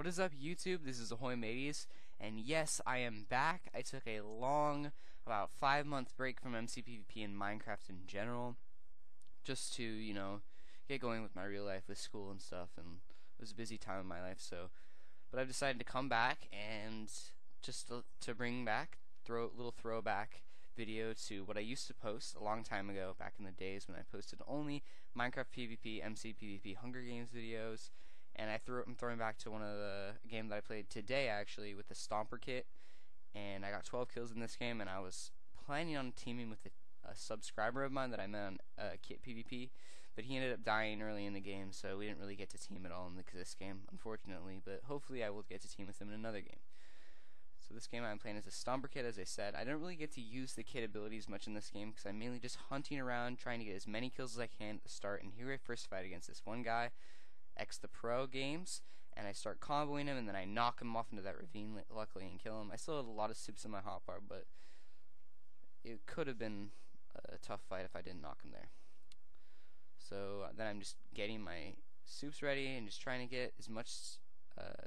What is up, YouTube? This is AhoyMateyz, and yes, I am back. I took a long, about 5-month break from MCPVP and Minecraft in general, just to, get going with my real life with school and stuff, and it was a busy time in my life, but I've decided to come back and just to bring back, a little throwback video to what I used to post a long time ago, back in the days when I posted only Minecraft PvP, MCPVP, Hunger Games videos. And I'm throwing back to one of the games that I played today, actually, with the Stomper kit, and I got 12 kills in this game, and I was planning on teaming with a subscriber of mine that I met on Kit PvP, but he ended up dying early in the game, so we didn't really get to team at all in this game, unfortunately, but hopefully I will get to team with him in another game. So this game I'm playing is a Stomper kit, as I said. I don't really get to use the kit abilities much in this game, because I'm mainly just hunting around, trying to get as many kills as I can at the start, and here I first fight against this one guy, the Pro Games, and I start comboing him, and then I knock him off into that ravine, luckily, and kill him. I still had a lot of soups in my hotbar, but it could have been a tough fight if I didn't knock him there. So then I'm just getting my soups ready and just trying to get as much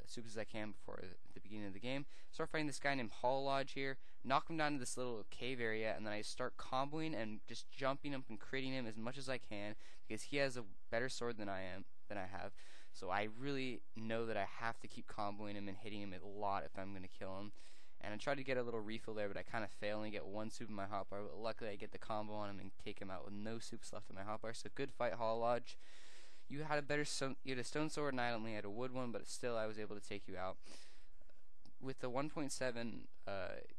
soups as I can before the beginning of the game. Start fighting this guy named Hall Lodge here, knock him down to this little cave area, and then I start comboing and just jumping up and critting him as much as I can, because he has a better sword than I have. So I really know that I have to keep comboing him and hitting him a lot if I'm going to kill him. And I tried to get a little refill there, but I kind of fail and get one soup in my hotbar. But luckily I get the combo on him and take him out with no soups left in my hotbar. So good fight, Hall Lodge. You had a stone sword and I only had a wood one, but still I was able to take you out. With the 1.7,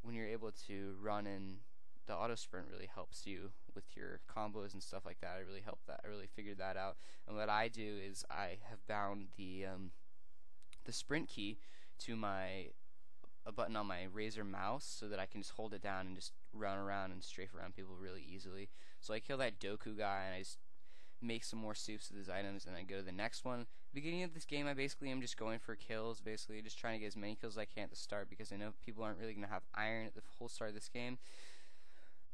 when you're able to run in, the auto sprint really helps you with your combos and stuff like that. I really figured that out. And what I do is I have bound the sprint key to a button on my Razer mouse, so that I can just hold it down and just run around and strafe around people really easily. So I kill that Doku guy and I just make some more soups with his items, and I go to the next one. Beginning of this game, I basically am just going for kills, basically just trying to get as many kills as I can at the start, because I know people aren't really going to have iron at the whole start of this game.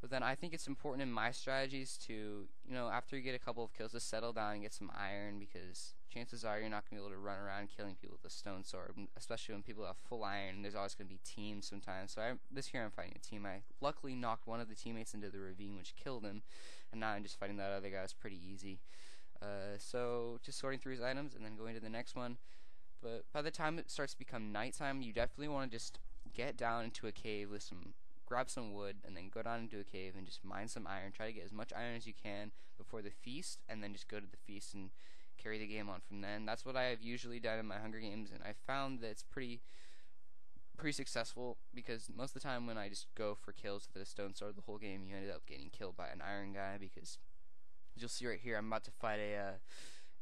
But then I think it's important in my strategies to, after you get a couple of kills, to settle down and get some iron, because chances are you're not going to be able to run around killing people with a stone sword, especially when people have full iron. There's always going to be teams sometimes. So this here I'm fighting a team. I luckily knocked one of the teammates into the ravine, which killed him, and now I'm just fighting that other guy. It's pretty easy. So just sorting through his items and then going to the next one. But by the time it starts to become nighttime, you definitely want to just get down into a cave with grab some wood, and then go down into a cave and just mine some iron. Try to get as much iron as you can before the feast, and then just go to the feast and carry the game on from then. That's what I have usually done in my Hunger Games, and I found that it's pretty successful, because most of the time when I just go for kills with a stone sword the whole game, you ended up getting killed by an iron guy, because as you'll see right here, I'm about to fight a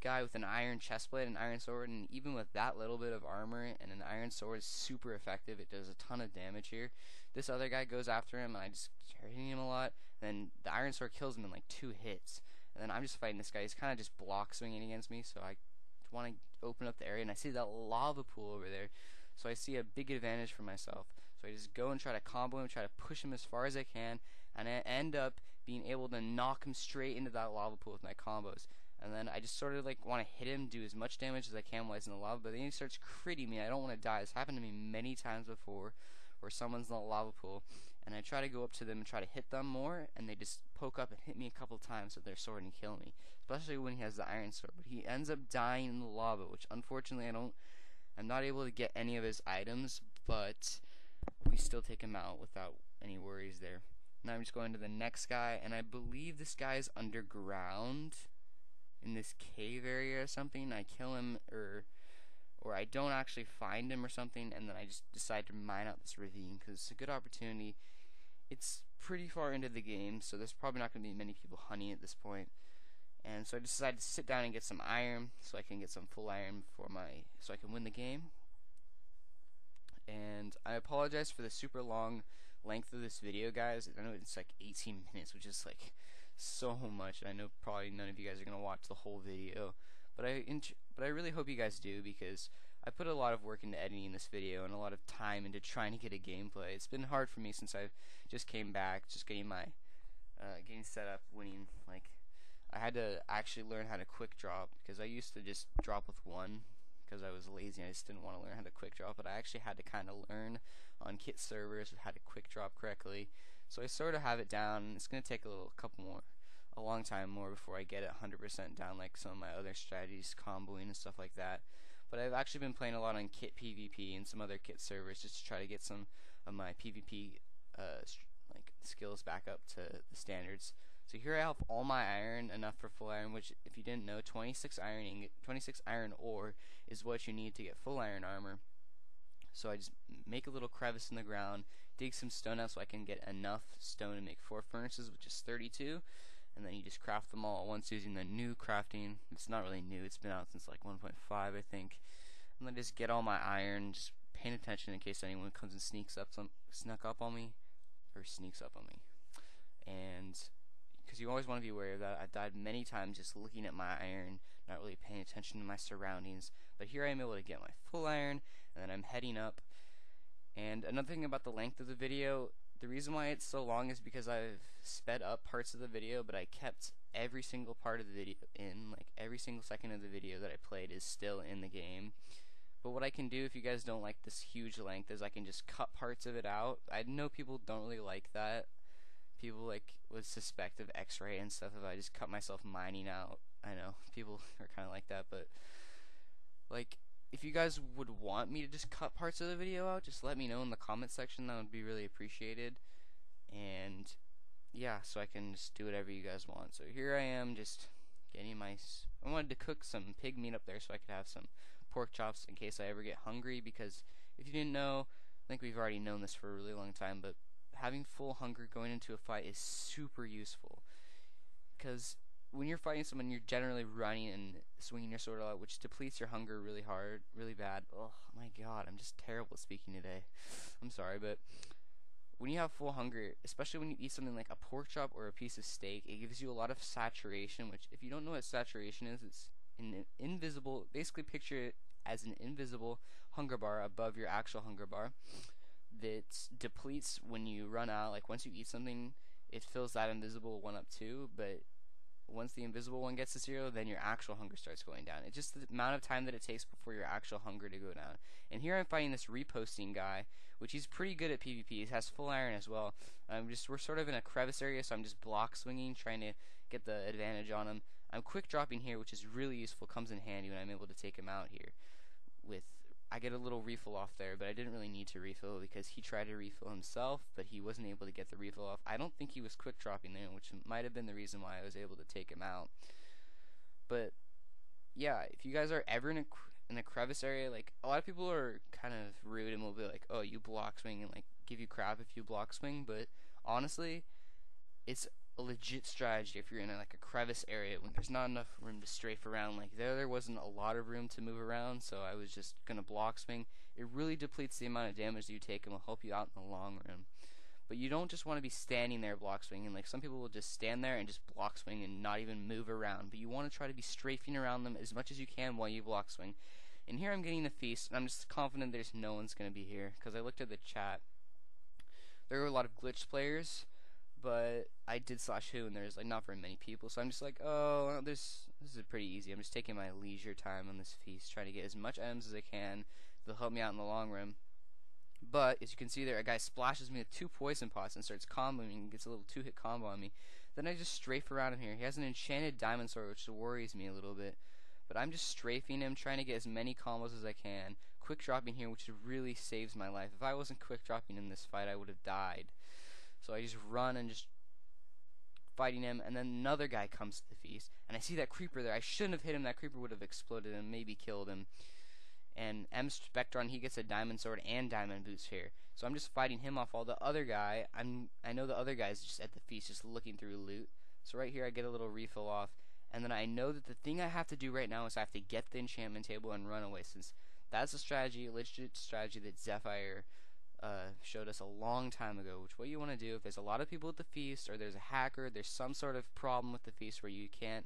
guy with an iron chestplate and iron sword, and even with that little bit of armor and an iron sword, is super effective. It does a ton of damage here. This other guy goes after him, and I just start hitting him a lot, and then the iron sword kills him in like 2 hits, and then I'm just fighting this guy. He's kind of just block swinging against me, so I want to open up the area, and I see that lava pool over there, so I see a big advantage for myself. So I just go and try to combo him, try to push him as far as I can, and I end up being able to knock him straight into that lava pool with my combos. And then I just sort of want to hit him, do as much damage as I can while he's in the lava, but then he starts critting me. I don't want to die. It's happened to me many times before, where someone's in the lava pool, and I try to go up to them and try to hit them more, and they just poke up and hit me a couple times with their sword and kill me, especially when he has the iron sword. But he ends up dying in the lava, which unfortunately I'm not able to get any of his items, but we still take him out without any worries there. Now I'm just going to the next guy, and I believe this guy is underground in this cave area or something. I kill him, or I don't actually find him or something, and then I just decide to mine out this ravine, because it's a good opportunity. It's pretty far into the game, so there's probably not going to be many people hunting at this point. And so I decided to sit down and get some iron, so I can get some full iron so I can win the game. And I apologize for the super long length of this video, guys. I know it's like 18 minutes, which is like so much, and I know probably none of you guys are gonna watch the whole video, but I really hope you guys do, because I put a lot of work into editing this video and a lot of time into trying to get a gameplay. It's been hard for me since I just came back, just getting my getting set up, winning. Like, I had to actually learn how to quick drop, because I used to just drop with one because I was lazy and I just didn't want to learn how to quick drop, but I actually had to kind of learn on kit servers how to quick drop correctly. So I sort of have it down. It's going to take a long time more before I get it 100% down like some of my other strategies, comboing and stuff like that. But I've actually been playing a lot on kit PvP and some other kit servers just to try to get some of my PvP like skills back up to the standards. So here I have all my iron, enough for full iron, which if you didn't know, 26 iron ore is what you need to get full iron armor. So I just make a little crevice in the ground, dig some stone out so I can get enough stone to make 4 furnaces, which is 32. And then you just craft them all at once using the new crafting. It's not really new, it's been out since like 1.5 I think. And then just get all my iron, just paying attention in case anyone comes and sneaks up on me. And because you always want to be aware of that. I've died many times just looking at my iron, not really paying attention to my surroundings. But here I am able to get my full iron, and then I'm heading up. And another thing about the length of the video, the reason why it's so long is because I've sped up parts of the video, but I kept every single part of the video in. Like every single second of the video that I played is still in the game. But what I can do if you guys don't like this huge length is I can just cut parts of it out. I know people don't really like that. People like would suspect of X-ray and stuff if I just cut myself mining out. I know people are kind of like that, but like if you guys would want me to just cut parts of the video out, just let me know in the comment section. That would be really appreciated. And yeah, so I can just do whatever you guys want. So here I am just getting my I wanted to cook some pig meat up there so I could have some pork chops in case I ever get hungry, because if you didn't know, I think we've already known this for a really long time, but having full hunger going into a fight is super useful, because when you're fighting someone, you're generally running and swinging your sword a lot, which depletes your hunger really hard, really bad. Oh my god, I'm just terrible at speaking today. I'm sorry, but when you have full hunger, especially when you eat something like a pork chop or a piece of steak, it gives you a lot of saturation, which if you don't know what saturation is, it's an invisible, basically picture it as an invisible hunger bar above your actual hunger bar that depletes when you run out. Like once you eat something, it fills that invisible one up too, but once the invisible one gets to 0, then your actual hunger starts going down. It's just the amount of time that it takes before your actual hunger to go down. And here I'm fighting this reposting guy, which he's pretty good at PvP. He has full iron as well. We're sort of in a crevice area, so I'm just block swinging, trying to get the advantage on him. I'm quick dropping here, which is really useful, comes in handy when I'm able to take him out here. I get a little refill off there, but I didn't really need to refill because he tried to refill himself, but he wasn't able to get the refill off. I don't think he was quick dropping there, which might have been the reason why I was able to take him out. But yeah, if you guys are ever in a crevice area, like a lot of people are kind of rude and will be like, "Oh, you block swing," and like give you crap if you block swing. But honestly, it's a legit strategy if you're in like a crevice area when there's not enough room to strafe around. Like there wasn't a lot of room to move around, so I was just gonna block swing. It really depletes the amount of damage that you take and will help you out in the long run. But you don't just want to be standing there block swinging. Like some people will just stand there and just block swing and not even move around. But you want to try to be strafing around them as much as you can while you block swing. And here I'm getting the feast, and I'm just confident there's no one's gonna be here because I looked at the chat. There were a lot of glitch players, but I did /who and there's like not very many people, so I'm just like, oh, this is pretty easy. I'm just taking my leisure time on this feast, trying to get as much items as I can. They'll help me out in the long run. But as you can see there, a guy splashes me with 2 poison pots and starts comboing and gets a little 2-hit combo on me. Then I just strafe around him here. He has an enchanted diamond sword, which worries me a little bit. But I'm just strafing him, trying to get as many combos as I can. Quick dropping here, which really saves my life. If I wasn't quick dropping in this fight, I would have died. So I just run and just fighting him, and then another guy comes to the feast, and I see that creeper there. I shouldn't have hit him. That creeper would have exploded and maybe killed him. And Spectron, he gets a diamond sword and diamond boots here. So I'm just fighting him off while the other guy, I know the other guy's just at the feast, just looking through loot. So right here I get a little refill off, and then I know that the thing I have to do right now is I have to get the enchantment table and run away, since that's a strategy, a legit strategy that Zephyr showed us a long time ago. Which what you want to do if there's a lot of people at the feast, or there's a hacker, there's some sort of problem with the feast where you can't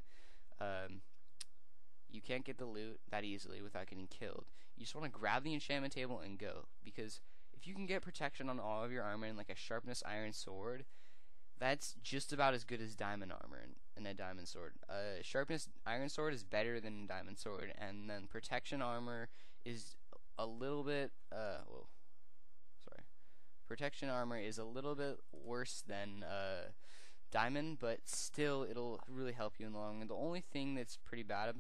get the loot that easily without getting killed. You just want to grab the enchantment table and go, because if you can get protection on all of your armor and like a sharpness iron sword, That's just about as good as diamond armor in a diamond sword. Sharpness iron sword is better than diamond sword, and then protection armor is a little bit protection armor is a little bit worse than diamond, but still it'll really help you in the long run. The only thing that's pretty bad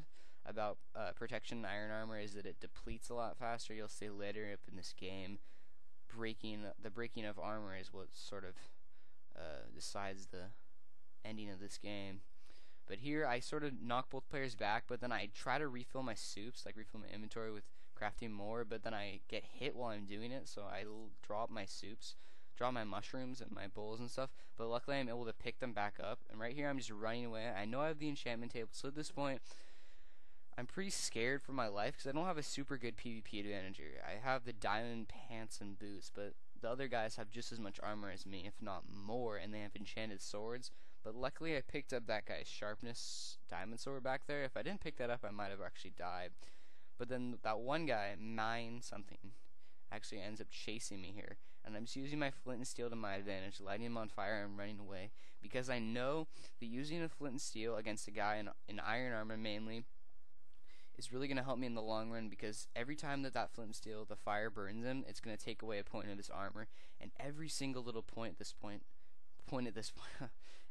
about protection iron armor is that it depletes a lot faster. You'll see later up in this game, the breaking of armor is what sort of decides the ending of this game. But here I sort of knock both players back, but then I try to refill my soups, like refill my inventory with crafting more, but then I get hit while I'm doing it, so I drop my soups, drop my mushrooms and my bowls and stuff, but luckily I'm able to pick them back up, and right here I'm just running away. I know I have the enchantment table, so at this point I'm pretty scared for my life because I don't have a super good PvP advantage here. I have the diamond pants and boots, but the other guys have just as much armor as me, if not more, and they have enchanted swords. But luckily I picked up that guy's sharpness diamond sword back there. If I didn't pick that up, I might have actually died. But then that one guy, mine something, actually ends up chasing me here. And I'm just using my flint and steel to my advantage, lighting him on fire and running away. Because I know that using a flint and steel against a guy in iron armor mainly is really going to help me in the long run, because every time that flint and steel, the fire burns him, it's going to take away a point of his armor. And every single little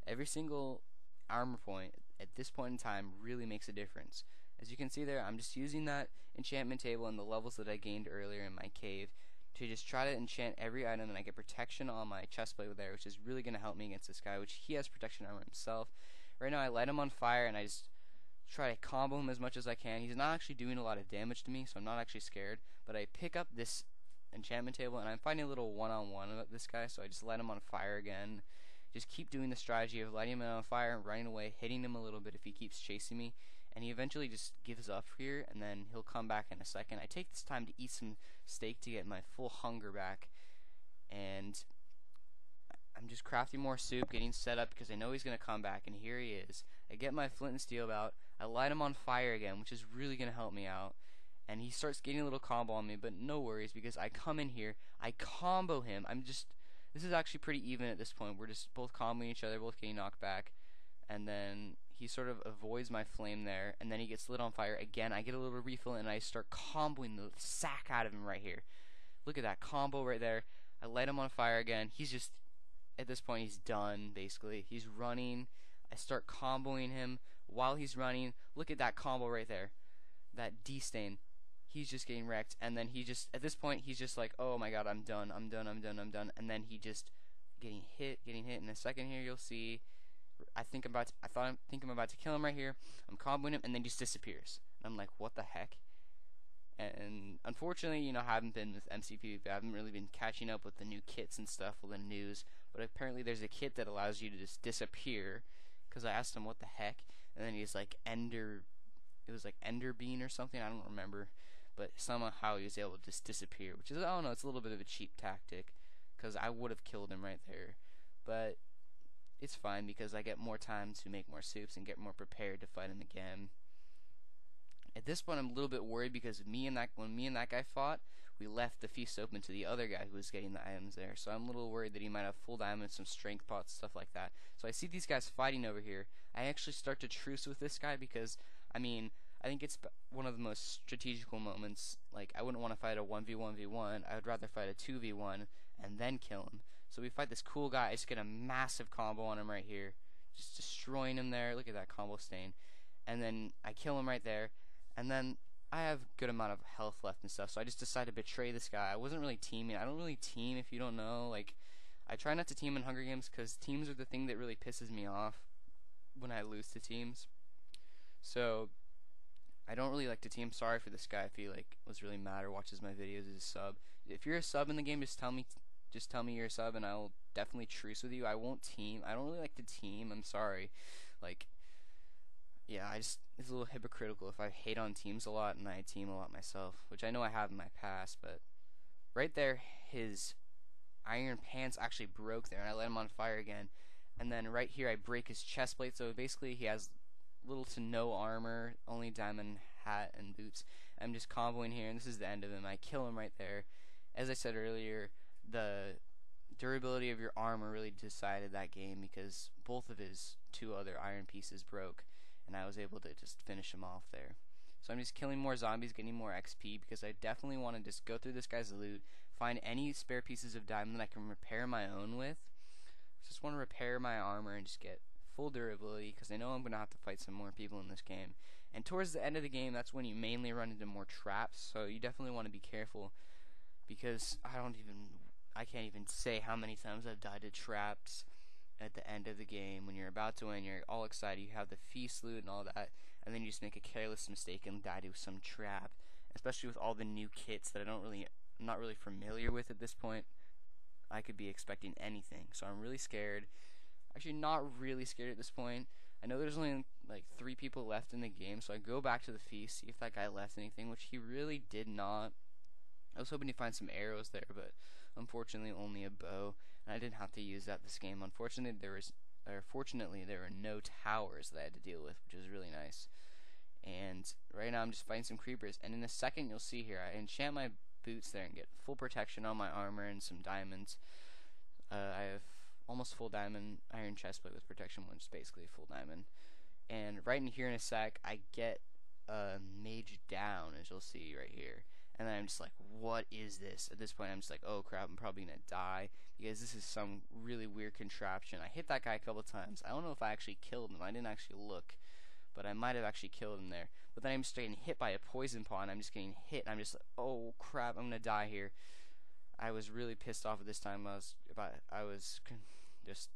every single armor point at this point in time really makes a difference. As you can see there, I'm just using that enchantment table and the levels that I gained earlier in my cave to just try to enchant every item, and I get protection on my chestplate there, which is really going to help me against this guy, which he has protection armor himself. Right now I light him on fire and I just try to combo him as much as I can. He's not actually doing a lot of damage to me, so I'm not actually scared, but I pick up this enchantment table and I'm finding a little one-on-one with this guy, so I just light him on fire again. Just keep doing the strategy of lighting him on fire and running away, hitting him a little bit if he keeps chasing me, and he eventually just gives up here, and then he'll come back in a second. I take this time to eat some steak to get my full hunger back, and I'm just crafting more soup, getting set up because I know he's going to come back, and here he is. I get my flint and steel out, I light him on fire again, which is really going to help me out, and he starts getting a little combo on me, but no worries, because I come in here, I combo him. This is actually pretty even at this point. We're just both comboing each other, both getting knocked back, and then he sort of avoids my flame there, and then he gets lit on fire again. I get a little refill, and I start comboing the sack out of him right here. Look at that combo right there. I light him on fire again. He's just, at this point, he's done, basically. He's running. I start comboing him while he's running. Look at that combo right there. That D-stain. He's just getting wrecked, and then he just, at this point, he's just like, oh my god, I'm done, I'm done, I'm done, I'm done, and then he just getting hit. In a second here, you'll see, I think I'm about to kill him right here. I'm comboing him, and then he just disappears. And I'm like, what the heck? And unfortunately, you know, I haven't been with MCPVP. I haven't really been catching up with the new kits and stuff with the news, but apparently there's a kit that allows you to just disappear, because I asked him what the heck, and then he's like, it was like Ender Bean or something, I don't remember. But somehow he was able to just disappear, which is, I don't know, it's a little bit of a cheap tactic, because I would have killed him right there. But it's fine, because I get more time to make more soups and get more prepared to fight him again. At this point, I'm a little bit worried, because when me and that guy fought, we left the feast open to the other guy who was getting the items there. So I'm a little worried that he might have full diamonds, some strength pots, stuff like that. So I see these guys fighting over here. I actually start to truce with this guy, because, I mean, I think it's one of the most strategical moments. Like, I wouldn't want to fight a 1v1v1. I would rather fight a 2v1 and then kill him. So we fight this cool guy. I just get a massive combo on him right here, just destroying him there. Look at that combo stain. And then I kill him right there. And then I have a good amount of health left and stuff, so I just decided to betray this guy. I wasn't really teaming. I don't really team, if you don't know. Like, I try not to team in Hunger Games, because teams are the thing that really pisses me off when I lose to teams. So I don't really like to team. Sorry for this guy if he like was really mad or watches my videos as a sub. If you're a sub in the game, just tell me you're a sub, and I'll definitely truce with you. I won't team. I don't really like to team. I'm sorry. Like, yeah, it's a little hypocritical if I hate on teams a lot and I team a lot myself, which I know I have in my past. But right there, his iron pants actually broke there, and I let him on fire again. And then right here, I break his chest plate. So basically, he has little to no armor, only diamond hat and boots. I'm just comboing here, and this is the end of him. I kill him right there. As I said earlier, the durability of your armor really decided that game, because both of his 2 other iron pieces broke, and I was able to just finish him off there. So I'm just killing more zombies, getting more XP, because I definitely want to just go through this guy's loot, find any spare pieces of diamond that I can repair my own with. Just want to repair my armor and just get full durability, because I know I'm going to have to fight some more people in this game. And towards the end of the game, that's when you mainly run into more traps, so you definitely want to be careful, because I can't even say how many times I've died to traps at the end of the game. When you're about to win, you're all excited, you have the feast loot and all that, and then you just make a careless mistake and die to some trap, especially with all the new kits that I'm not really familiar with at this point. I could be expecting anything, so I'm really scared. Actually, not really scared at this point. I know there's only like 3 people left in the game, so I go back to the feast, see if that guy left anything, which he really did not. I was hoping to find some arrows there, but unfortunately only a bow, and I didn't have to use that this game. Fortunately, there were no towers that I had to deal with, which was really nice. And right now I'm just fighting some creepers, and in a second you'll see here, I enchant my boots there and get full protection on my armor and some diamonds. I have almost full diamond iron chestplate with protection 1, which is basically full diamond. And right in here in a sec, I get mage down, as you'll see right here. And then I'm just like, what is this? At this point, I'm just like, oh crap, I'm probably gonna die, because this is some really weird contraption. I hit that guy a couple times. I don't know if I actually killed him. I didn't actually look, but I might have actually killed him there. But then I'm just getting hit by a poison paw, and I'm just getting hit, and I'm just like, oh crap, I'm gonna die here. I was really pissed off at this time. I was just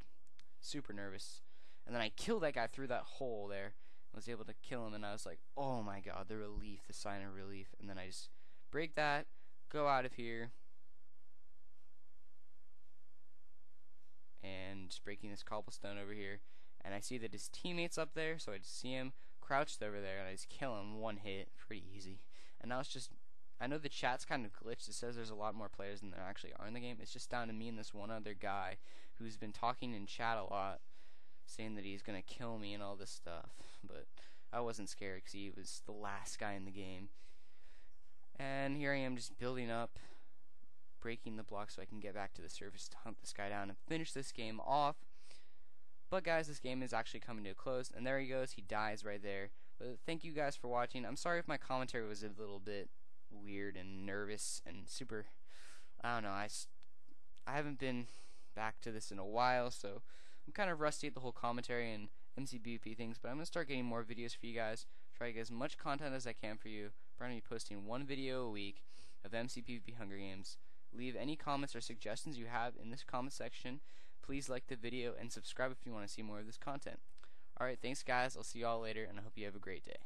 super nervous. And then I killed that guy through that hole there. I was able to kill him, and I was like, oh my god, the relief, the sign of relief. And then I just break that, go out of here, and just breaking this cobblestone over here. And I see that his teammate's up there, so I just see him crouched over there, and I just kill him 1 hit, pretty easy. And now it's just, I know the chat's kind of glitched. It says there's a lot more players than there actually are in the game. It's just down to me and this one other guy who's been talking in chat a lot, saying that he's gonna kill me and all this stuff. But I wasn't scared, because he was the last guy in the game. And here I am, just building up, breaking the block so I can get back to the surface to hunt this guy down and finish this game off. But guys, this game is actually coming to a close, and there he goes, he dies right there. But thank you guys for watching. I'm sorry if my commentary was a little bit weird and nervous and super, I don't know, I haven't been back to this in a while, so I'm kind of rusty at the whole commentary and MCPVP things, but I'm going to start getting more videos for you guys, try to get as much content as I can for you. I'm going to be posting 1 video a week of MCPVP Hunger Games. Leave any comments or suggestions you have in this comment section. Please like the video and subscribe if you want to see more of this content. Alright, thanks guys, I'll see you all later, and I hope you have a great day.